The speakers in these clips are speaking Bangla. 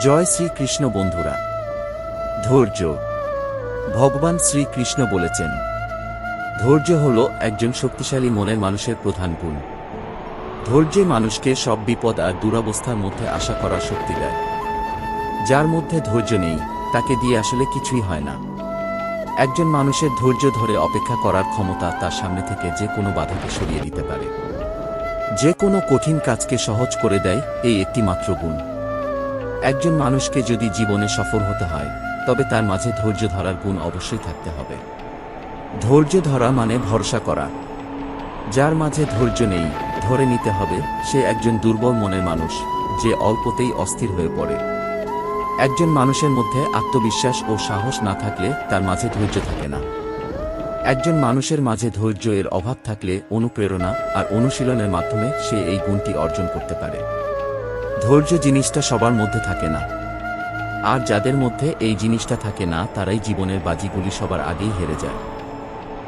জয় শ্রীকৃষ্ণ বন্ধুরা। ধৈর্য। ভগবান শ্রীকৃষ্ণ বলেছেন, ধৈর্য হল একজন শক্তিশালী মনের মানুষের প্রধান গুণ। ধৈর্যই মানুষকে সব বিপদ আর দুরবস্থার মধ্যে আশা করার শক্তি দেয়। যার মধ্যে ধৈর্য নেই, তাকে দিয়ে আসলে কিছুই হয় না। একজন মানুষের ধৈর্য ধরে অপেক্ষা করার ক্ষমতা তার সামনে থেকে যে কোনো বাধাকে সরিয়ে দিতে পারে, যে কোনো কঠিন কাজকে সহজ করে দেয়, এই একটি মাত্র গুণ। একজন মানুষকে যদি জীবনে সফল হতে হয়, তবে তার মাঝে ধৈর্য ধরার গুণ অবশ্যই থাকতে হবে। ধৈর্য ধরা মানে ভরসা করা। যার মাঝে ধৈর্য নেই, ধরে নিতে হবে, সে একজন দুর্বল মনের মানুষ, যে অল্পতেই অস্থির হয়ে পড়ে। একজন মানুষের মধ্যে আত্মবিশ্বাস ও সাহস না থাকলে তার মাঝে ধৈর্য থাকে না। একজন মানুষের মাঝে ধৈর্য এর অভাব থাকলে অনুপ্রেরণা আর অনুশীলনের মাধ্যমে সে এই গুণটি অর্জন করতে পারে। ধৈর্য জিনিসটা সবার মধ্যে থাকে না, আর যাদের মধ্যে এই জিনিসটা থাকে না তারাই জীবনের বাজিগুলি সবার আগেই হেরে যায়।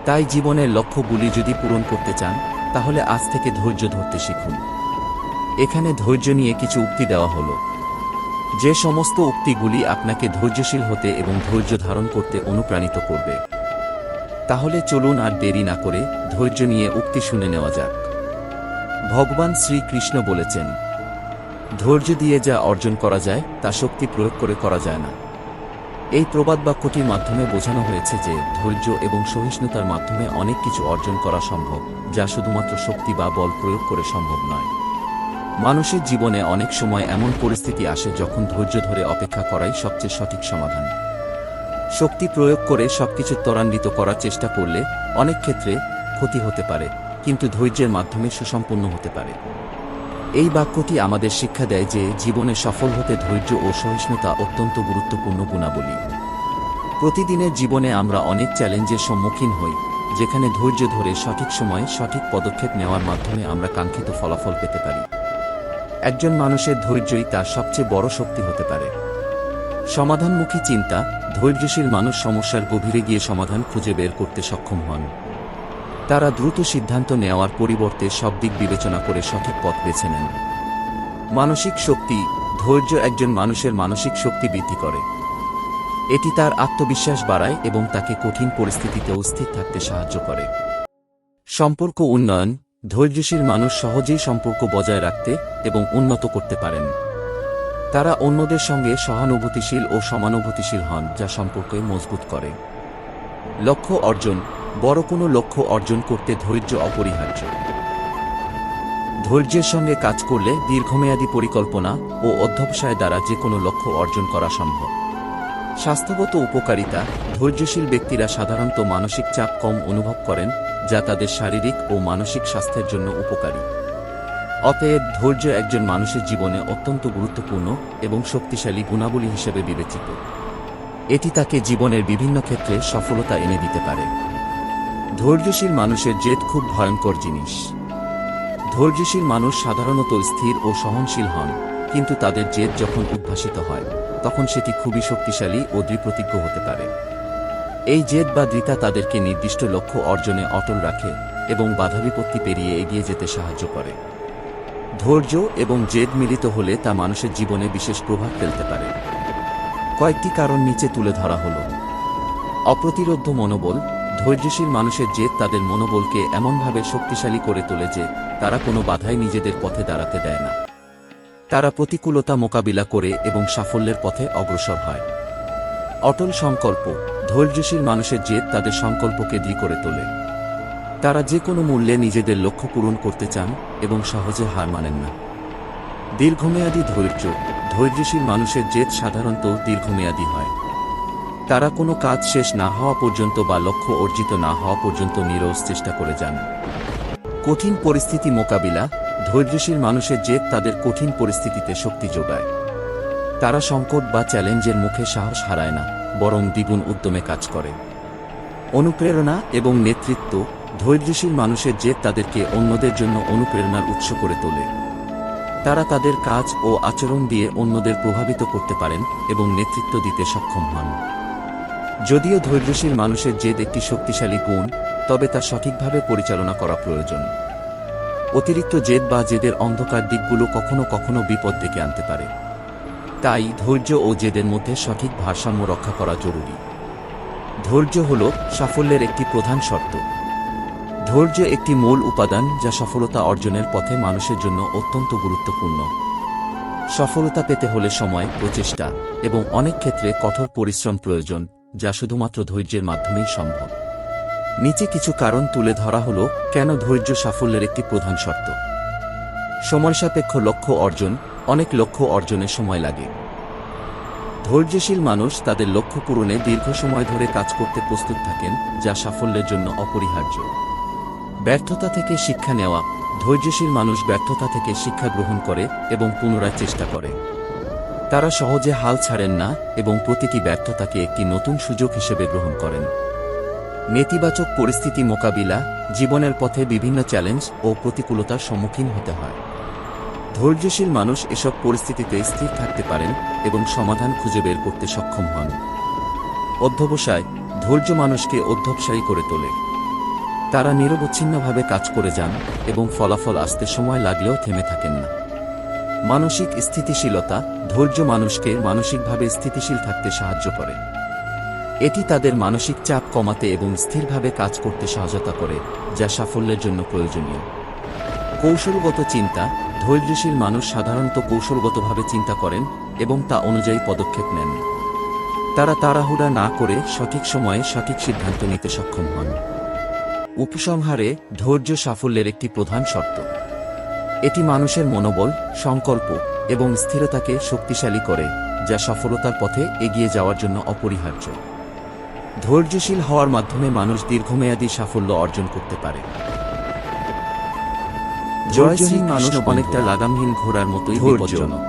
তাই জীবনের লক্ষ্যগুলি যদি পূরণ করতে চান, তাহলে আজ থেকে ধৈর্য ধরতে শিখুন। এখানে ধৈর্য নিয়ে কিছু উক্তি দেওয়া হলো, যে সমস্ত উক্তিগুলি আপনাকে ধৈর্যশীল হতে এবং ধৈর্য ধারণ করতে অনুপ্রাণিত করবে। তাহলে চলুন আর দেরি না করে ধৈর্য নিয়ে উক্তি শুনে নেওয়া যাক। ভগবান শ্রীকৃষ্ণ বলেছেন, ধৈর্য দিয়ে যা অর্জন করা যায় তা শক্তি প্রয়োগ করে করা যায় না। এই প্রবাদ বাক্যটির মাধ্যমে বোঝানো হয়েছে যে ধৈর্য এবং সহিষ্ণুতার মাধ্যমে অনেক কিছু অর্জন করা সম্ভব, যা শুধুমাত্র শক্তি বা বল প্রয়োগ করে সম্ভব নয়। মানুষের জীবনে অনেক সময় এমন পরিস্থিতি আসে যখন ধৈর্য ধরে অপেক্ষা করাই সবচেয়ে সঠিক সমাধান। শক্তি প্রয়োগ করে সবকিছু ত্বরান্বিত করার চেষ্টা করলে অনেক ক্ষেত্রে ক্ষতি হতে পারে, কিন্তু ধৈর্যের মাধ্যমে সুসম্পন্ন হতে পারে। এই বাক্যটি আমাদের শিক্ষা দেয় যে জীবনে সফল হতে ধৈর্য ও সহিষ্ণুতা অত্যন্ত গুরুত্বপূর্ণ গুণাবলী। প্রতিদিনের জীবনে আমরা অনেক চ্যালেঞ্জের সম্মুখীন হই, যেখানে ধৈর্য ধরে সঠিক সময়ে সঠিক পদক্ষেপ নেওয়ার মাধ্যমে আমরা কাঙ্ক্ষিত ফলাফল পেতে পারি। একজন মানুষের ধৈর্যই তার সবচেয়ে বড় শক্তি হতে পারে। সমাধানমুখী চিন্তা। ধৈর্যশীল মানুষ সমস্যার গভীরে গিয়ে সমাধান খুঁজে বের করতে সক্ষম হন। তারা দ্রুত সিদ্ধান্ত নেওয়ার পরিবর্তে সব দিক বিবেচনা করে সঠিক পথ বেছে নেন। মানসিক শক্তি। ধৈর্য একজন মানুষের মানসিক শক্তি বৃদ্ধি করে। এটি তার আত্মবিশ্বাস বাড়ায় এবং তাকে কঠিন পরিস্থিতিতেও স্থির থাকতে সাহায্য করে। সম্পর্ক উন্নয়ন। ধৈর্যশীল মানুষ সহজেই সম্পর্ক বজায় রাখতে এবং উন্নত করতে পারেন। তারা অন্যদের সঙ্গে সহানুভূতিশীল ও সমানুভূতিশীল হন, যা সম্পর্কে মজবুত করে। লক্ষ্য অর্জন। বড় কোনো লক্ষ্য অর্জন করতে ধৈর্য অপরিহার্য। ধৈর্যের সঙ্গে কাজ করলে দীর্ঘমেয়াদী পরিকল্পনা ও অধ্যবসায় দ্বারা যে কোনো লক্ষ্য অর্জন করা সম্ভব। স্বাস্থ্যগত উপকারিতা। ধৈর্যশীল ব্যক্তিরা সাধারণত মানসিক চাপ কম অনুভব করেন, যা তাদের শারীরিক ও মানসিক স্বাস্থ্যের জন্য উপকারী। অতএব ধৈর্য একজন মানুষের জীবনে অত্যন্ত গুরুত্বপূর্ণ এবং শক্তিশালী গুণাবলী হিসেবে বিবেচিত। এটি তাকে জীবনের বিভিন্ন ক্ষেত্রে সফলতা এনে দিতে পারে। ধৈর্যশীল মানুষের জেদ খুব ভয়ঙ্কর জিনিস। ধৈর্যশীল মানুষ সাধারণত স্থির ও সহনশীল হন, কিন্তু তাদের জেদ যখন উদ্ভাসিত হয়, তখন সেটি খুবই শক্তিশালী ও দৃঢ়প্রতিজ্ঞ হতে পারে। এই জেদ বা দৃঢ়তা তাদেরকে নির্দিষ্ট লক্ষ্য অর্জনে অটল রাখে এবং বাধাবিপত্তি পেরিয়ে এগিয়ে যেতে সাহায্য করে। ধৈর্য এবং জেদ মিলিত হলে তা মানুষের জীবনে বিশেষ প্রভাব ফেলতে পারে। কয়েকটি কারণ নিচে তুলে ধরা হল। অপ্রতিরোধ্য মনোবল। ধৈর্যশীল মানুষের জেদ তাদের মনোবলকে এমনভাবে শক্তিশালী করে তোলে যে তারা কোনো বাধায় নিজেদের পথে দাঁড়াতে দেয় না। তারা প্রতিকূলতা মোকাবিলা করে এবং সাফল্যের পথে অগ্রসর হয়। অটল সংকল্প। ধৈর্যশীল মানুষের জেদ তাদের সংকল্পকে দৃঢ় করে তোলে। তারা যে কোনো মূল্যে নিজেদের লক্ষ্য পূরণ করতে চান এবং সহজে হার মানেন না। দীর্ঘমেয়াদী ধৈর্য। ধৈর্যশীল মানুষের জেদ সাধারণত দীর্ঘমেয়াদী হয়। তারা কোনো কাজ শেষ না হওয়া পর্যন্ত বা লক্ষ্য অর্জিত না হওয়া পর্যন্ত নিরলস চেষ্টা করে যান। কঠিন পরিস্থিতি মোকাবিলা। ধৈর্যশীল মানুষের জেদ তাদের কঠিন পরিস্থিতিতে শক্তি যোগায়। তারা সংকট বা চ্যালেঞ্জের মুখে সাহস হারায় না, বরং দ্বিগুণ উদ্যমে কাজ করে। অনুপ্রেরণা এবং নেতৃত্ব। ধৈর্যশীল মানুষের জেদ তাদেরকে অন্যদের জন্য অনুপ্রেরণার উৎস করে তোলে। তারা তাদের কাজ ও আচরণ দিয়ে অন্যদের প্রভাবিত করতে পারেন এবং নেতৃত্ব দিতে সক্ষম হন। যদিও ধৈর্যশীল মানুষের জেদ একটি শক্তিশালী গুণ, তবে তা সঠিকভাবে পরিচালনা করা প্রয়োজন। অতিরিক্ত জেদ বা জেদের অন্ধকার দিকগুলো কখনো কখনো বিপদ ডেকে আনতে পারে। তাই ধৈর্য ও জেদের মধ্যে সঠিক ভারসাম্য রক্ষা করা জরুরি। ধৈর্য হল সাফল্যের একটি প্রধান শর্ত। ধৈর্য একটি মূল উপাদান যা সফলতা অর্জনের পথে মানুষের জন্য অত্যন্ত গুরুত্বপূর্ণ। সফলতা পেতে হলে সময়, প্রচেষ্টা এবং অনেক ক্ষেত্রে কঠোর পরিশ্রম প্রয়োজন, যা শুধুমাত্র ধৈর্যের মাধ্যমেই সম্ভব। নিচে কিছু কারণ তুলে ধরা হল কেন ধৈর্য সাফল্যের একটি প্রধান শর্ত। সময়সাপেক্ষ লক্ষ্য অর্জন। অনেক লক্ষ্য অর্জনে সময় লাগে। ধৈর্যশীল মানুষ তাদের লক্ষ্য পূরণে দীর্ঘ সময় ধরে কাজ করতে প্রস্তুত থাকেন, যা সাফল্যের জন্য অপরিহার্য। ব্যর্থতা থেকে শিক্ষা নেওয়া। ধৈর্যশীল মানুষ ব্যর্থতা থেকে শিক্ষা গ্রহণ করে এবং পুনরায় চেষ্টা করে। তারা সহজে হাল ছাড়েন না এবং প্রতিটি ব্যর্থতাকে একটি নতুন সুযোগ হিসেবে গ্রহণ করেন। নেতিবাচক পরিস্থিতি মোকাবিলা। জীবনের পথে বিভিন্ন চ্যালেঞ্জ ও প্রতিকূলতার সম্মুখীন হতে হয়। ধৈর্যশীল মানুষ এসব পরিস্থিতিতে স্থির থাকতে পারেন এবং সমাধান খুঁজে বের করতে সক্ষম হন। অধ্যবসায়। ধৈর্য মানুষকে অধ্যবসায়ী করে তোলে। তারা নিরবচ্ছিন্নভাবে কাজ করে যান এবং ফলাফল আসতে সময় লাগলেও থেমে থাকেন না। মানসিক স্থিতিশীলতা। ধৈর্য মানুষকে মানসিকভাবে স্থিতিশীল থাকতে সাহায্য করে। এটি তাদের মানসিক চাপ কমাতে এবং স্থিরভাবে কাজ করতে সহায়তা করে, যা সাফল্যের জন্য প্রয়োজনীয়। কৌশলগত চিন্তা। ধৈর্যশীল মানুষ সাধারণত কৌশলগতভাবে চিন্তা করেন এবং তা অনুযায়ী পদক্ষেপ নেন। তারা তাড়াহুড়া না করে সঠিক সময়ে সঠিক সিদ্ধান্ত নিতে সক্ষম হন। উপসংহারে, ধৈর্য সাফল্যের একটি প্রধান শর্ত। এটি মানুষের মনোবল, সংকল্প এবং স্থিরতাকে শক্তিশালী করে, যা সফলতার পথে এগিয়ে যাওয়ার জন্য অপরিহার্য। ধৈর্যশীল হওয়ার মাধ্যমে মানুষ দীর্ঘমেয়াদী সাফল্য অর্জন করতে পারে। ধৈর্যহীন মানুষ অনেকটা লাগামহীন ঘোড়ার মতোই বিপজ্জনক।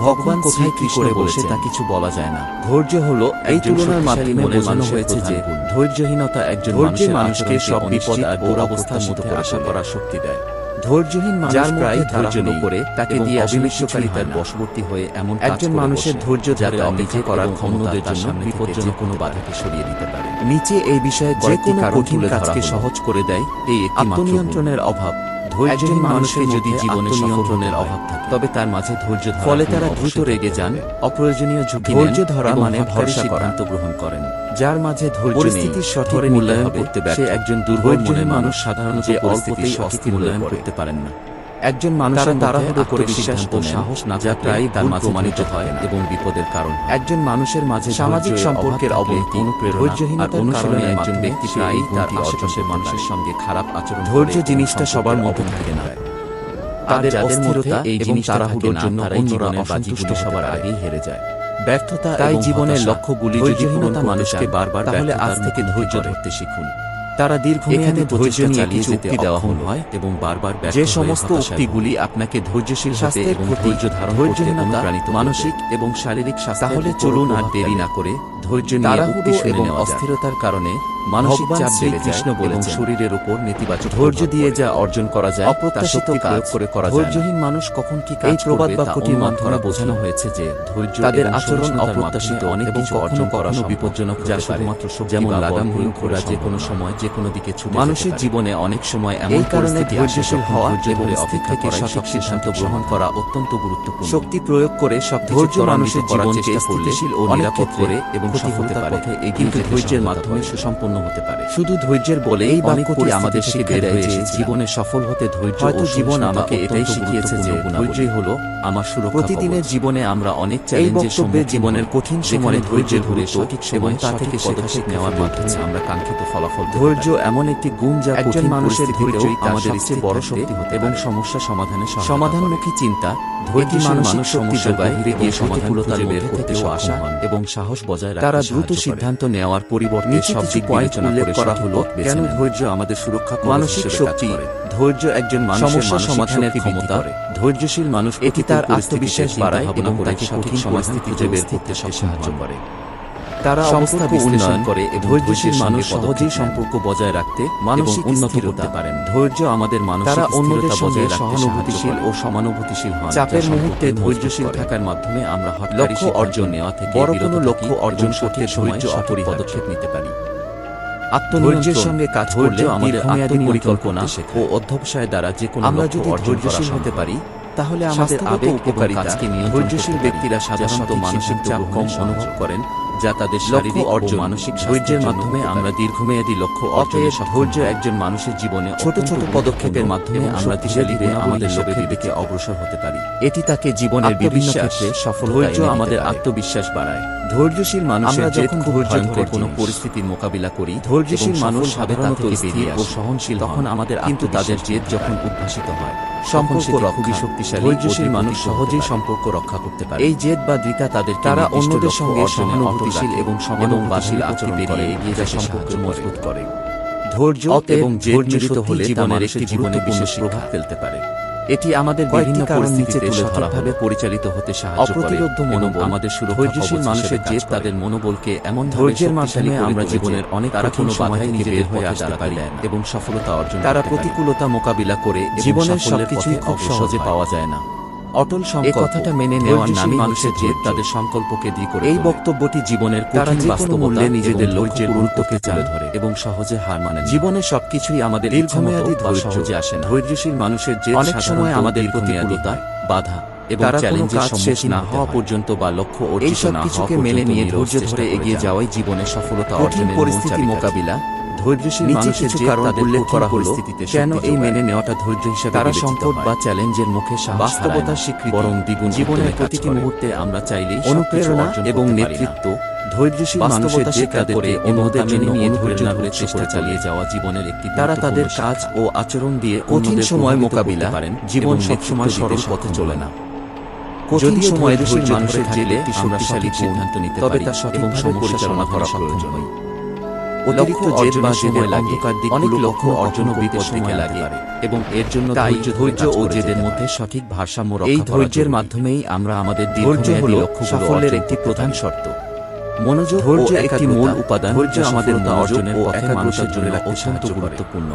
ভগবান কোথায় কি করে বসে তা কিছু বলা যায় না। ধৈর্য হল এই তুলনার মাধ্যমে বোঝানো হয়েছে যে ধৈর্যহীনতা একজন মানুষকে সব বিপদ আর দুরবস্থার মধ্যে আশা করার শক্তি দেয়। ধৈর্যহীন মানুষ প্রায় ধৈর্য নেই করে তাকে দিয়ে অবিশ্বাসকারিতার বশবর্তী হয়ে এমন একজন মানুষের ধৈর্য যাতে নিজে করার ক্ষমতার জন্য বিপজ্জনক কোনো বাধাকে সরিয়ে দিতে পারে। নিচে এই বিষয়ে যে কোনো কঠিন কাজকে সহজ করে দেয় এই আত্মনিয়ন্ত্রণের অভাব। ধৈর্যহীন মানুষের যদি জীবনে নিয়ন্ত্রণের অভাব থাকে তবে তার মাঝে ধৈর্য ধরা ফলে তারা দ্রুত রেগে যান, অপ্রয়োজনীয় ঝুঁকি ধৈর্য ধরা মানে ভরসা সিদ্ধান্ত গ্রহণ করেন। যার মাঝে ধৈর্য পরিস্থিতির সঠিক মূল্যায়ন করতে ব্যর্থ সে একজন দুর্বল মনের মানুষ সাধারণত অল্পতেই সঠিক মূল্যায়ন করতে পারেন না। একজন মানুষের তাড়াহুড়ো করে বিশ্বাস ও সাহস না যা প্রায়ই তার মাঝে প্রমাণিত হয় এবং বিপদের কারণ। একজন মানুষের মাঝে সামাজিক সম্পর্কের অবনতি, ধৈর্যহীনতার অনুশীলনে একজন ব্যক্তি প্রায়ই তার আশেপাশের মানুষের সঙ্গে খারাপ আচরণ। ধৈর্য জিনিসটা সবার মধ্যে থাকে না। তাদের অস্থিরতা এই জিনিস তাড়াহুড়োর জন্য অন্যরা অসন্তুষ্ট সবার আগেই হেরে যায়। ব্যর্থতা তাই জীবনের লক্ষ্যগুলি যদি পূরণ মানুষকে বারবার তাহলে আজ থেকে ধৈর্য ধরতে শিখুন। তারা দীর্ঘমেয়াদী ধৈর্য নিয়ে কিছু উক্তি দেওয়া হয় এবং বারবার যে সমস্ত উক্তিগুলি আপনাকে ধৈর্যশীল হতে এবং ধৈর্য ধারণ করতে অনুপ্রাণিত মানসিক এবং শারীরিক স্বাস্থ্য। তাহলে চলুন আর দেরি না করে ধৈর্য নিয়ে উক্তি এবং অস্থিরতার কারণে মানসিক চাপ বেড়ে যায় এবং শরীরের উপর নেতিবাচক ধৈর্য দিয়ে যা অর্জন করা যায় অপ্রত্যাশিত কাজ করে করা যায়। ধৈর্যহীন মানুষ কখন কি কাজ করবে তা প্রবাদবাক্যটির মাধ্যমে বোঝানো হয়েছে যে ধৈর্য তাদের আচরণ অপ্রত্যাশিত অনেক কিছু অর্জন করানো বিপজ্জনক যা শুধুমাত্র যেমন লাগামহীন ঘোড়া যে কোনো সময় যে কোনো দিকে ছুটে মানুষের জীবনে অনেক সময় এমন কারণে ধৈর্যশীল হওয়া এবং স্থির থেকে সঠিক সিদ্ধান্ত গ্রহণ করা অত্যন্ত গুরুত্বপূর্ণ। শক্তি প্রয়োগ করে সব ধৈর্য মানুষের জীবনকে স্থিতিশীল ও নিরাপদ করে এবং সফলতার পথে এগিয়ে ধৈর্যের মাধ্যমে সুসম্পন্ন হতে পারে। শুধু ধৈর্যের বলে এই বাক্যটি আমাদের শিখিয়ে দেয় যে জীবনে সফল হতে ধৈর্য ও জীবন আমাকে এটাই শিখিয়েছে যে ধৈর্যই হলো আমার সুরক্ষা। প্রতিদিনের জীবনে আমরা অনেক চ্যালেঞ্জের সম্মুখীন জীবনের কঠিন সময়ে ধৈর্য ধরে সঠিক এবং তা থেকে পদক্ষেপ নেওয়ার মাধ্যমে আমরা কাঙ্ক্ষিত ফলাফল। ধৈর্য এমন একটি গুণ যা একজন মানুষের ধৈর্যই তার সবচেয়ে বড় শক্তি এবং সমস্যা সমাধানে সমাধানমুখী চিন্তা। ধৈর্যশীল মানুষ শক্তি যোগায় গিয়ে সমাধানগুলোতার বের করতেও আশা এবং সাহস বজায় রাখতে তারা দ্রুত সিদ্ধান্ত নেওয়ার পরিবর্তে সব দিক বিবেচনা করে করা হলো কেন ধৈর্য আমাদের সুরক্ষা মানসিক শক্তি। ধৈর্য একজন মানুষের সমাধানের ক্ষমতা। ধৈর্যশীল মানুষ এটি তার আত্মবিশ্বাস বাড়ায় এবং তাকে কঠিন পরিস্থিতি খুঁজে বের করতে সাহায্য করে। তারা অবস্থা বিশ্লেষণ করে এবং ধৈর্যশীল মানুষ সহজেই সম্পর্ক বজায় রাখতে মানসিক উন্নতি করতে পারেন। ধৈর্য আমাদের মানসিক অন্যদের সঙ্গে সহানুভূতিশীল ও সমানুভূতিশীল হন। চাপের মুহূর্তে ধৈর্যশীল থাকার মাধ্যমে আমরা লক্ষ্য অর্জন নেওয়া থেকে বড় কোনো লক্ষ্য অর্জন করতে ধৈর্য অপরিহার্য পদক্ষেপ নিতে পারি। আত্মনিয়ন্ত্রণের সঙ্গে কাজ করলে আমাদের আত্মপরিকল্পনা ও অধ্যবসায় দ্বারা যে কোনো আমরা যদি ধৈর্যশীল হতে পারি তাহলে আমাদের আবেগ এবং কাজকে ধৈর্যশীল ব্যক্তিরা সাধারণত মানসিক চাপ কম অনুভব করেন, যা তাদের শারীরিক ও মানসিক ধৈর্যের মাধ্যমে আমরা দীর্ঘমেয়াদী লক্ষ্য অর্জনে ধৈর্য একজন মানুষের জীবনে ছোট ছোট পদক্ষেপের মাধ্যমে আমরা ধীরে ধীরে আমাদের লক্ষ্যের দিকে অগ্রসর হতে পারি। এটি তাকে জীবনের বিভিন্ন ক্ষেত্রে সফল ধৈর্য আমাদের আত্মবিশ্বাস বাড়ায়। ধৈর্যশীল মানুষেরা যখন ধৈর্য ধরে কোনো পরিস্থিতির মোকাবিলা করি, ধৈর্যশীল মানুষ সাধারণত স্থির ও সহনশীল তখন আমাদের কিন্তু তাদের জেদ যখন উদ্ভাসিত হয় সম্পর্ক খুবই শক্তিশালী। ধৈর্যশীল মানুষ সহজেই সম্পর্ক রক্ষা করতে পারে। এই জেদ বা দৃঢ়তা তাদের তারা অন্যদের সঙ্গে সহানুভূতিশীল এবং সমাধানশীল আচরণ করে এগিয়ে যায় সম্পর্ক মজবুত করে। ধৈর্য এবং জেদ মিলিত হলে জীবনের একটি জীবনে বিশেষ প্রভাব ফেলতে পারে। এটি আমাদের বিভিন্ন পরিস্থিতিতে সঠিকভাবে পরিচালিত হতে সাহায্য করে। অপ্রতিরোধ্য মনোবল আমাদের ধৈর্যশীল মানুষের জেদ তাদের মনোবলকে এমন ধৈর্যের মাধ্যমে আমরা জীবনের অনেক কঠিন বাধায় নিজেদের হয়ে আসতে পারি এবং সফলতা অর্জন তারা প্রতিকূলতা মোকাবিলা করে জীবনের সবকিছুই খুব সহজে পাওয়া যায় না। অটল সংকল্প কথাটা মেনে নেওয়ার নামে মানুষের জেদ তাদের সংকল্পকে দৃঢ় করে। এই বক্তব্যটি জীবনের কঠিন বাস্তবতা নিজেদের লক্ষ্যের গুরুত্বকে তুলে ধরে এবং সহজে হার মানে। জীবনে সবকিছুই আমাদের দীর্ঘমেয়াদী সহজে আসে না। ধৈর্যশীল মানুষের জেদ অনেক সময় আমাদের প্রতিকূলতা, বাধা এবং চ্যালেঞ্জের শেষ না হওয়া পর্যন্ত বা লক্ষ্য অর্জিত না হওয়া পর্যন্ত মেনে নিয়ে ধৈর্য ধরে এগিয়ে যাওয়াই জীবনে সফলতা অর্জনের পরিস্থিতি মোকাবিলা। ধৈর্যশীল মানুষের যে কারণ উল্লেখ করা হলো কেন এই মেনে নেওয়াটা ধৈর্য হিসেবে তারা সংকট বা চ্যালেঞ্জের মুখে বাস্তবতার স্বীকৃতি বরং দ্বিগুণ জীবনের প্রতিটি মুহূর্তে আমরা চাইলেই অনুপ্রেরণা এবং নেতৃত্ব ধৈর্যশীল মানুষের যে তাদের অন্যদের মেনে নিয়ে ধৈর্য ধরে চেষ্টা চালিয়ে যাওয়া জীবনের একটি তারা তাদের কাজ ও আচরণ দিয়ে কঠিন সময় মোকাবিলা করেন। জীবন সবসময় সরল পথে চলে না। কঠিন সময়ে ধৈর্য মানুষের জেলে একটি শক্তিশালী সিদ্ধান্ত নিতে তবে তা সঠিকভাবে পরিচালনা করা প্রয়োজন। অতিরিক্ত জেদ বা সময় অন্ধকার অনেক লক্ষ্য অর্জন বিপদ দিকে লাগে এবং এর জন্য ধৈর্য ও জেদের মধ্যে সঠিক ভারসাম্য রক্ষা এই ধৈর্যের মাধ্যমেই আমরা আমাদের দীর্ঘমেয়াদী লক্ষ্য সাফল্যের একটি প্রধান শর্ত। মনোযোগ ধৈর্য একটি মূল উপাদান। ধৈর্য আমাদের অর্জনের পথে মানুষের জন্য অত্যন্ত গুরুত্বপূর্ণ।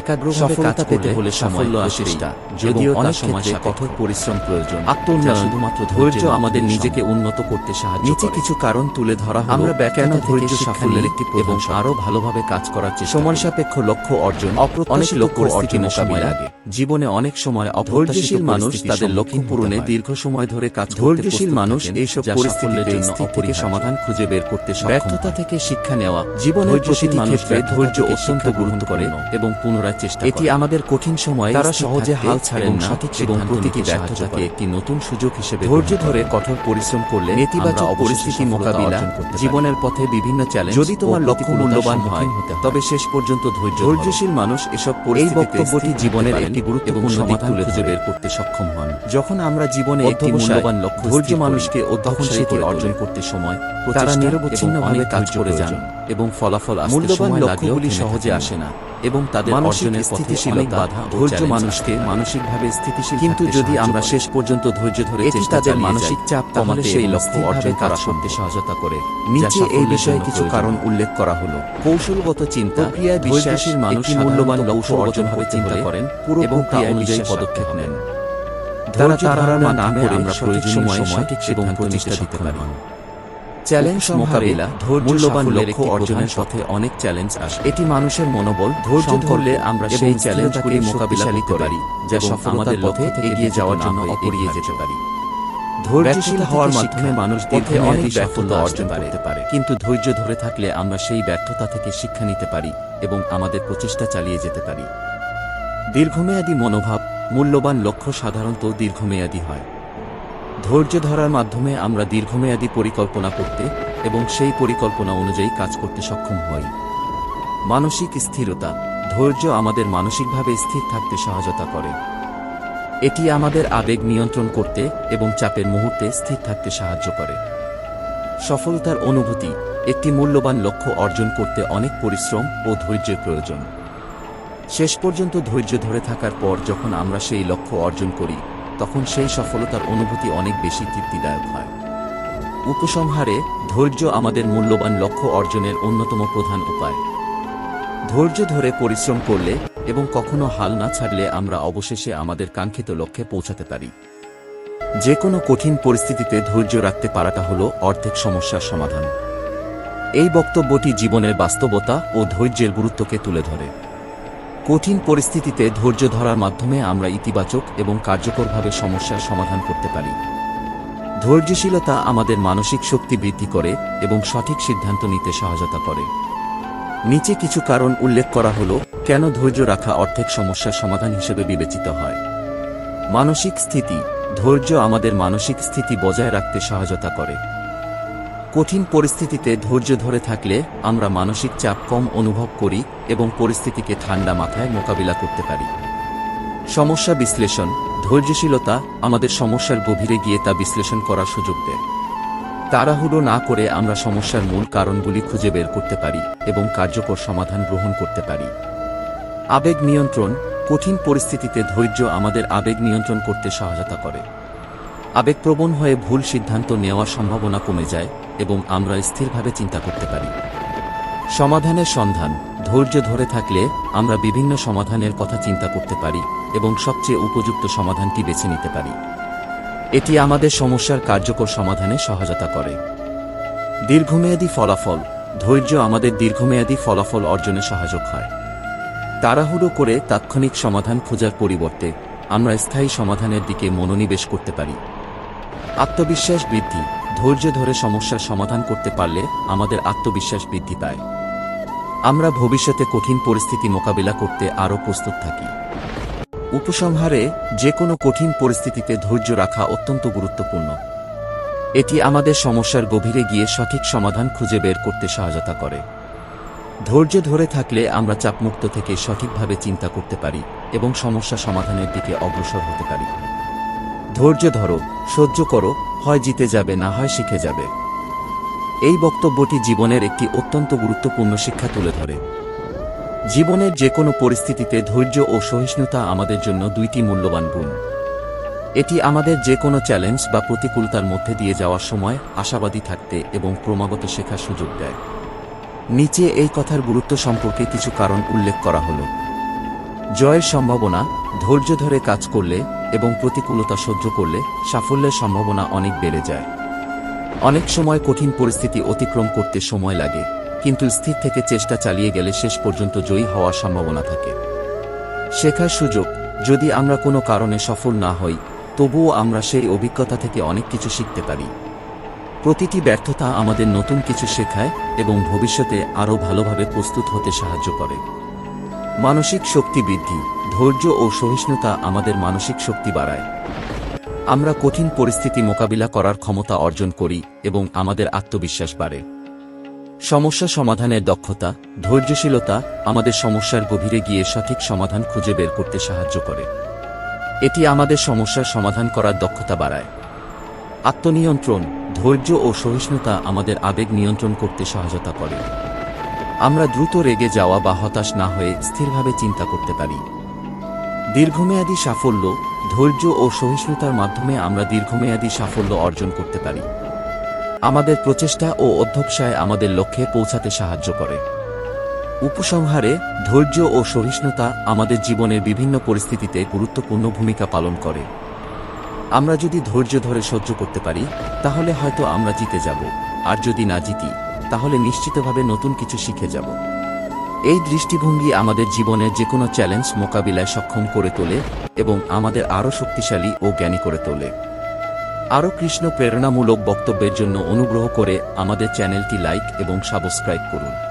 একাগ্রভাবে কাজ পেতে হলে সাফল্য আসেটা যদিও অনেক সময় কঠোর পরিশ্রম প্রয়োজন। আত্মোন্নয়ন শুধুমাত্র ধৈর্য আমাদের নিজেকে উন্নত করতে সাহায্য করে। কিছু কারণ তুলে ধরা আমরা কেন ধৈর্য সাফল্যের একটি এবং আরো ভালোভাবে কাজ করার চেষ্টা সময় সাপেক্ষ লক্ষ্য অর্জন অনেক লক্ষ্য অর্জনের সময় লাগে। জীবনে অনেক সময় অধৈর্যশীল মানুষ তাদের লক্ষ্য পূরণে দীর্ঘ সময় ধরে কাজ করতে ধৈর্যশীল মানুষ এইসব পরিস্থিতির জন্য অপরিহার্য সমাধান খুঁজে বের করতে ব্যর্থতা থেকে শিক্ষা নেওয়া জীবনের প্রতিটি মানুষের ধৈর্য অত্যন্ত গুরুত্ব করে এবং চেষ্টা এটি আমাদের কঠিন সময়ে তারা সহজে হাল ছাড়েন না এবং প্রতিটি ব্যর্থতাকে একটি নতুন সুযোগ হিসেবে ধৈর্য ধরে কঠোর পরিশ্রম করলে নেতিবাচক পরিস্থিতি মোকাবিলা জীবনের পথে বিভিন্ন চ্যালেঞ্জ যদি তোমার লক্ষ্য মূল্যবান হয় তবে শেষ পর্যন্ত ধৈর্যশীল মানুষ এসব পরিস্থিতিতে জীবনের একটি গুরুত্বপূর্ণ সমাধান খুঁজে বের করতে সক্ষম হন। যখন আমরা জীবনে একটি মূল্যবান লক্ষ্য ধৈর্য মানুষকে তখন সেটি অর্জন করতে সময় তারা নিরবচ্ছিন্নভাবে কাজ করে যান এবং ফলাফল মূল্যবান লক্ষ্যগুলি সহজে আসে না এবং তাদের অর্জনের স্থিতিশীলতা বাধা ধৈর্য মানুষকে মানসিকভাবে স্থিতিশীল কিন্তু যদি আমরা শেষ পর্যন্ত ধৈর্য ধরে চেষ্টা তাদের মানসিক চাপ তাহলে সেই লক্ষ্য অর্জনে তারা করতে সহায়তা করে। নিচে এই বিষয়ে কিছু কারণ উল্লেখ করা হলো। কৌশলগত চিন্তা ক্রিয়ায় বিশ্বাসী মানুষ মূল্যবান লক্ষ্য অর্জন হবে চিন্তা করেন এবং তা অনুযায়ী পদক্ষেপ নেন। তারা না করে আমরা প্রয়োজনীয় সময়ে সঠিক এবং প্রচেষ্টা দিতে পারি। চ্যালেঞ্জ মোকাবিলা মূল্যবান লক্ষ্য অর্জনের পথে অনেক চ্যালেঞ্জ আসে। এটি মানুষের মনোবল ধৈর্য ধরলে আমরা সেই চ্যালেঞ্জগুলি মোকাবিলা করতে পারি যা আমাদের লক্ষ্যে এগিয়ে যাওয়ার জন্য এগিয়ে যেতে পারি। ধৈর্যশীল হওয়ার মাধ্যমে মানুষ পথে অনেক ব্যর্থতা অর্জন করতে পারে কিন্তু ধৈর্য ধরে থাকলে আমরা সেই ব্যর্থতা থেকে শিক্ষা নিতে পারি এবং আমাদের প্রচেষ্টা চালিয়ে যেতে পারি। দীর্ঘমেয়াদী মনোভাব মূল্যবান লক্ষ্য সাধারণত দীর্ঘমেয়াদী হয়। ধৈর্য ধরার মাধ্যমে আমরা দীর্ঘমেয়াদী পরিকল্পনা করতে এবং সেই পরিকল্পনা অনুযায়ী কাজ করতে সক্ষম হই। মানসিক স্থিরতা ধৈর্য আমাদের মানসিকভাবে স্থির থাকতে সহায়তা করে। এটি আমাদের আবেগ নিয়ন্ত্রণ করতে এবং চাপের মুহূর্তে স্থির থাকতে সাহায্য করে। সফলতার অনুভূতি একটি মূল্যবান লক্ষ্য অর্জন করতে অনেক পরিশ্রম ও ধৈর্যের প্রয়োজন। শেষ পর্যন্ত ধৈর্য ধরে থাকার পর যখন আমরা সেই লক্ষ্য অর্জন করি তখন সেই সফলতার অনুভূতি অনেক বেশি তৃপ্তিদায়ক হয়। উপসংহারে ধৈর্য আমাদের মূল্যবান লক্ষ্য অর্জনের অন্যতম প্রধান উপায়। ধৈর্য ধরে পরিশ্রম করলে এবং কখনো হাল না ছাড়লে আমরা অবশেষে আমাদের কাঙ্ক্ষিত লক্ষ্যে পৌঁছাতে পারি। যে কোনো কঠিন পরিস্থিতিতে ধৈর্য রাখতে পারাটা হলো অর্ধেক সমস্যার সমাধান। এই বক্তব্যটি জীবনের বাস্তবতা ও ধৈর্যের গুরুত্বকে তুলে ধরে। কঠিন পরিস্থিতিতে ধৈর্য ধরার মাধ্যমে আমরা ইতিবাচক এবং কার্যকরভাবে সমস্যার সমাধান করতে পারি। ধৈর্যশীলতা আমাদের মানসিক শক্তি বৃদ্ধি করে এবং সঠিক সিদ্ধান্ত নিতে সহায়তা করে। নিচে কিছু কারণ উল্লেখ করা হলো কেন ধৈর্য রাখা অর্ধেক সমস্যার সমাধান হিসেবে বিবেচিত হয়। মানসিক স্থিতি। ধৈর্য আমাদের মানসিক স্থিতি বজায় রাখতে সহায়তা করে। কঠিন পরিস্থিতিতে ধৈর্য ধরে থাকলে আমরা মানসিক চাপ কম অনুভব করি এবং পরিস্থিতিকে ঠান্ডা মাথায় মোকাবিলা করতে পারি। সমস্যা বিশ্লেষণ। ধৈর্যশীলতা আমাদের সমস্যার গভীরে গিয়ে তা বিশ্লেষণ করার সুযোগ দেয়। তাড়াহুড়ো না করে আমরা সমস্যার মূল কারণগুলি খুঁজে বের করতে পারি এবং কার্যকর সমাধান গ্রহণ করতে পারি। আবেগ নিয়ন্ত্রণ। কঠিন পরিস্থিতিতে ধৈর্য আমাদের আবেগ নিয়ন্ত্রণ করতে সহায়তা করে। আবেগপ্রবণ হয়ে ভুল সিদ্ধান্ত নেওয়ার সম্ভাবনা কমে যায় এবং আমরা স্থিরভাবে চিন্তা করতে পারি। সমাধানের সন্ধান। ধৈর্য ধরে থাকলে আমরা বিভিন্ন সমাধানের কথা চিন্তা করতে পারি এবং সবচেয়ে উপযুক্ত সমাধানটি বেছে নিতে পারি। এটি আমাদের সমস্যার কার্যকর সমাধানে সহায়তা করে। দীর্ঘমেয়াদী ফলাফল। ধৈর্য আমাদের দীর্ঘমেয়াদী ফলাফল অর্জনে সহায়ক হয়। তাড়াহুড়ো করে তাৎক্ষণিক সমাধান খোঁজার পরিবর্তে আমরা স্থায়ী সমাধানের দিকে মনোনিবেশ করতে পারি। আত্মবিশ্বাস বৃদ্ধি। ধৈর্য ধরে সমস্যার সমাধান করতে পারলে আমাদের আত্মবিশ্বাস বৃদ্ধি পায়। আমরা ভবিষ্যতে কঠিন পরিস্থিতি মোকাবিলা করতে আরও প্রস্তুত থাকি। উপসংহারে, যে কোনো কঠিন পরিস্থিতিতে ধৈর্য রাখা অত্যন্ত গুরুত্বপূর্ণ। এটি আমাদের সমস্যার গভীরে গিয়ে সঠিক সমাধান খুঁজে বের করতে সহায়তা করে। ধৈর্য ধরে থাকলে আমরা চাপমুক্ত থেকে সঠিকভাবে চিন্তা করতে পারি এবং সমস্যা সমাধানের দিকে অগ্রসর হতে পারি। ধৈর্য ধরো, সহ্য করো, হয় জিতে যাবে না হয় শিখে যাবে। এই বক্তব্যটি জীবনের একটি অত্যন্ত গুরুত্বপূর্ণ শিক্ষা তুলে ধরে। জীবনের যে কোনো পরিস্থিতিতে ধৈর্য ও সহিষ্ণুতা আমাদের জন্য দুইটি মূল্যবান গুণ। এটি আমাদের যে কোনো চ্যালেঞ্জ বা প্রতিকূলতার মধ্যে দিয়ে যাওয়ার সময় আশাবাদী থাকতে এবং ক্রমাগত শেখার সুযোগ দেয়। নিচে এই কথার গুরুত্ব সম্পর্কে কিছু কারণ উল্লেখ করা হল। জয়ের সম্ভাবনা। ধৈর্য ধরে কাজ করলে এবং প্রতিকূলতা সহ্য করলে সাফল্যের সম্ভাবনা অনেক বেড়ে যায়। অনেক সময় কঠিন পরিস্থিতি অতিক্রম করতে সময় লাগে, কিন্তু স্থির থেকে চেষ্টা চালিয়ে গেলে শেষ পর্যন্ত জয়ী হওয়ার সম্ভাবনা থাকে। শেখার সুযোগ। যদি আমরা কোনো কারণে সফল না হই, তবুও আমরা সেই অভিজ্ঞতা থেকে অনেক কিছু শিখতে পারি। প্রতিটি ব্যর্থতা আমাদের নতুন কিছু শেখায় এবং ভবিষ্যতে আরও ভালোভাবে প্রস্তুত হতে সাহায্য করে। মানসিক শক্তি বৃদ্ধি। ধৈর্য ও সহিষ্ণুতা আমাদের মানসিক শক্তি বাড়ায়। আমরা কঠিন পরিস্থিতি মোকাবিলা করার ক্ষমতা অর্জন করি এবং আমাদের আত্মবিশ্বাস বাড়ে। সমস্যা সমাধানের দক্ষতা। ধৈর্যশীলতা আমাদের সমস্যার গভীরে গিয়ে সঠিক সমাধান খুঁজে বের করতে সাহায্য করে। এটি আমাদের সমস্যার সমাধান করার দক্ষতা বাড়ায়। আত্মনিয়ন্ত্রণ। ধৈর্য ও সহিষ্ণুতা আমাদের আবেগ নিয়ন্ত্রণ করতে সহায়তা করে। আমরা দ্রুত রেগে যাওয়া বা হতাশ না হয়ে স্থিরভাবে চিন্তা করতে পারি। দীর্ঘমেয়াদী সাফল্য। ধৈর্য ও সহিষ্ণুতার মাধ্যমে আমরা দীর্ঘমেয়াদী সাফল্য অর্জন করতে পারি। আমাদের প্রচেষ্টা ও অধ্যবসায় আমাদের লক্ষ্যে পৌঁছাতে সাহায্য করে। উপসংহারে, ধৈর্য ও সহিষ্ণুতা আমাদের জীবনের বিভিন্ন পরিস্থিতিতে গুরুত্বপূর্ণ ভূমিকা পালন করে। আমরা যদি ধৈর্য ধরে সহ্য করতে পারি, তাহলে হয়তো আমরা জিতে যাব, আর যদি না জিতি, তাহলে নিশ্চিতভাবে নতুন কিছু শিখে যাব। এই দৃষ্টিভঙ্গি আমাদের জীবনের যে কোনো চ্যালেঞ্জ মোকাবিলায় সক্ষম করে তোলে এবং আমাদের আরও শক্তিশালী ও জ্ঞানী করে তোলে। আরও কৃষ্ণ প্রেরণামূলক বক্তব্যের জন্য অনুগ্রহ করে আমাদের চ্যানেলটি লাইক এবং সাবস্ক্রাইব করুন।